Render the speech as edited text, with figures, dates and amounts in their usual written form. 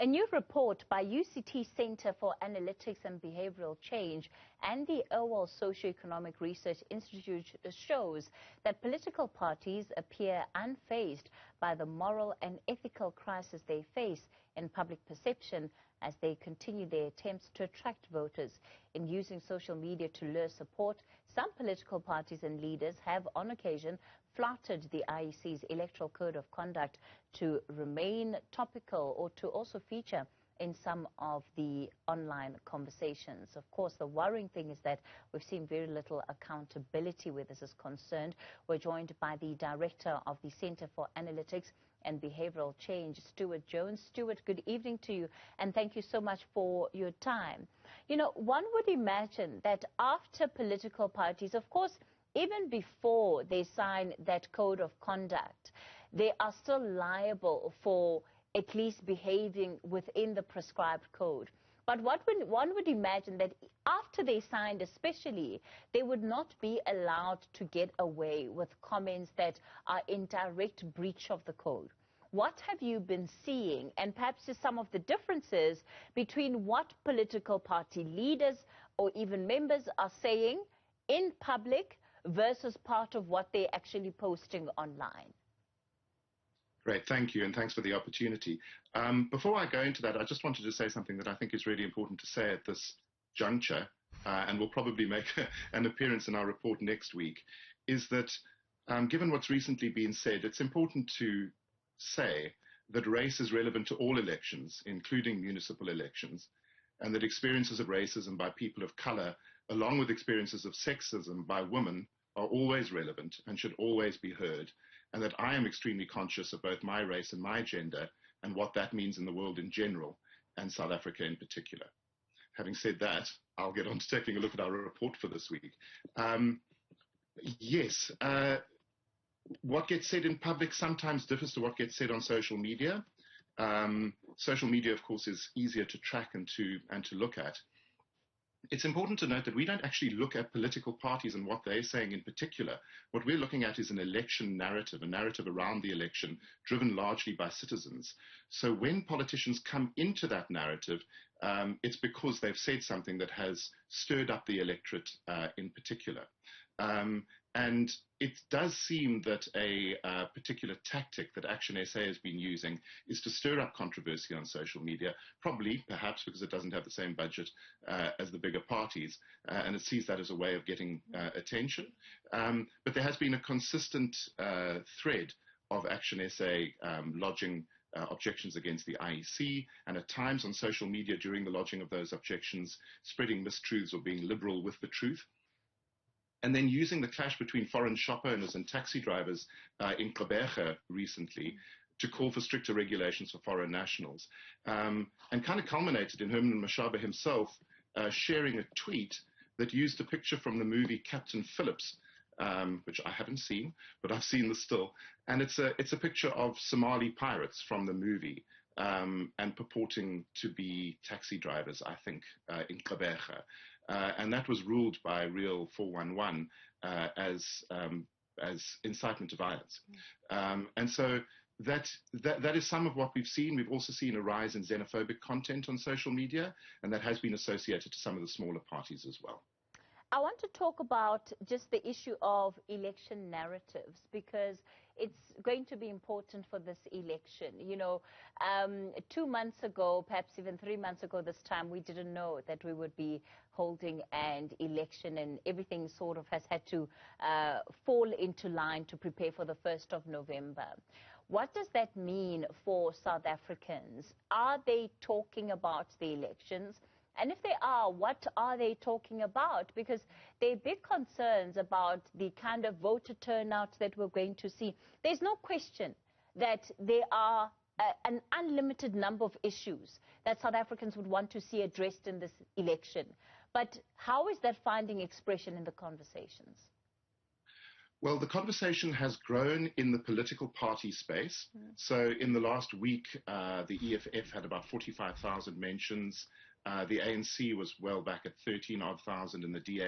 A new report by UCT Center for Analytics and Behavioural Change and the Auwal Socio-Economic Research Institute shows that political parties appear unfazed by the moral and ethical crisis they face in public perception as they continue their attempts to attract voters. In using social media to lure support, some political parties and leaders have on occasion flouted the IEC's Electoral Code of Conduct to remain topical or to also feature in some of the online conversations. Of course, the worrying thing is that we've seen very little accountability where this is concerned. We're joined by the Director of the Center for Analytics and Behavioural Change, Stuart Jones. Stewart, good evening to you, and thank you so much for your time. You know, one would imagine that after political parties, of course, even before they sign that code of conduct, they are still liable for at least behaving within the prescribed code. But one would imagine that after they signed especially, they would not be allowed to get away with comments that are in direct breach of the code. What have you been seeing, and perhaps just some of the differences between what political party leaders or even members are saying in public versus part of what they're actually posting online? Great, thank you, and thanks for the opportunity. Before I go into that, I just wanted to say something that I think is really important to say at this juncture, and will probably make an appearance in our report next week, is that given what's recently been said, it's important to say that race is relevant to all elections, including municipal elections, and that experiences of racism by people of color, along with experiences of sexism by women, are always relevant and should always be heard, and that I am extremely conscious of both my race and my gender and what that means in the world in general and South Africa in particular. Having said that, I'll get on to taking a look at our report for this week. Yes, what gets said in public sometimes differs to what gets said on social media. Social media, of course, is easier to track and to look at. It's important to note that we don't actually look at political parties and what they're saying in particular. What we're looking at is an election narrative, a narrative around the election driven largely by citizens. So when politicians come into that narrative, it's because they've said something that has stirred up the electorate in particular. And it does seem that a particular tactic that Action SA has been using is to stir up controversy on social media, probably, perhaps, because it doesn't have the same budget as the bigger parties, and it sees that as a way of getting attention. But there has been a consistent thread of Action SA lodging objections against the IEC, and at times on social media during the lodging of those objections, spreading mistruths or being liberal with the truth. And then using the clash between foreign shop owners and taxi drivers in Gqeberha recently to call for stricter regulations for foreign nationals. And kind of culminated in Herman Mashaba himself sharing a tweet that used a picture from the movie Captain Phillips, which I haven't seen, but I've seen the still. And it's a picture of Somali pirates from the movie, and purporting to be taxi drivers, I think, in Gqeberha. And that was ruled by Real 411 as incitement to violence. And so that is some of what we've seen. We've also seen a rise in xenophobic content on social media, and that has been associated to some of the smaller parties as well. I want to talk about just the issue of election narratives, because it's going to be important for this election. You know, 2 months ago, perhaps even 3 months ago this time, we didn't know that we would be holding an election, and everything sort of has had to fall into line to prepare for the 1st of November. What does that mean for South Africans? Are they talking about the elections? And if they are, what are they talking about? Because there are big concerns about the kind of voter turnout that we're going to see. There's no question that there are an unlimited number of issues that South Africans would want to see addressed in this election. But how is that finding expression in the conversations? Well, the conversation has grown in the political party space. So in the last week, the EFF had about 45,000 mentions. The ANC was well back at 13,000 and the DA